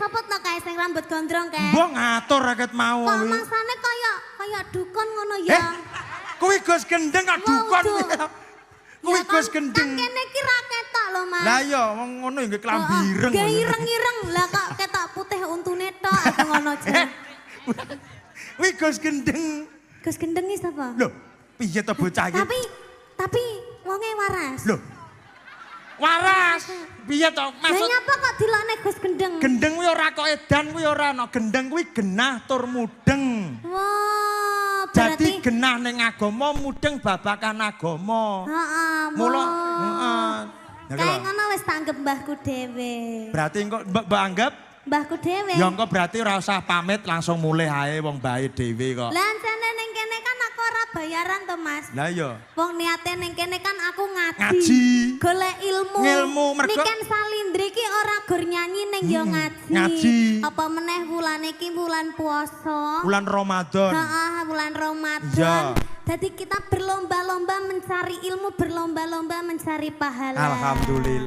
sapa to kae sing rambut gondrong kae? Mbok ngatur raket mau. Kok mangsane kaya dukun ngono ya. Kuwi Gus Gendeng kok dukun. Kuwi Gus Gendeng. Kan kene iki ra ketok lho, Mas. Lah iya wong ngono ya klambi ireng. Nggih ireng-ireng. Lah kok ketok putih untune tok aku ngono jan. Kuwi Gus Gendeng. Gus Gendeng iki sapa? Lho, piye to bocah iki? Tapi wonge waras. Lho. Waras. Piye to? Lah nyapa kok dilokne Gus Gendeng? Gendeng kuwi ora kok edan kuwi ora ana. Gendeng kuwi genah tur mudeng. Wah, Jadi genah ning agama mudeng babakan agama. Heeh, Mula heeh. Kayak ngono wis tanggep mbahku dhewe. Berarti engko mbok anggap Mbahku dhewe. ya engko berarti ora usah pamit langsung mulih ae wong bae dhewe kok. Lah jane ning kene kan aku ora bayaran to, Mas. Lah iya. Wong niate ning kene kan aku ngaji. Ngaji. Golek ilmu. Ngilmu mergo Niken Salindri ki ora gur nyanyi ning yo ngaji. Ngaji. Apa meneh wulan iki wulan puasa. Bulan Ramadan. Heeh, bulan Ramadan. Iya. Jadi kita berlomba-lomba mencari ilmu, berlomba-lomba mencari pahala. Alhamdulillah.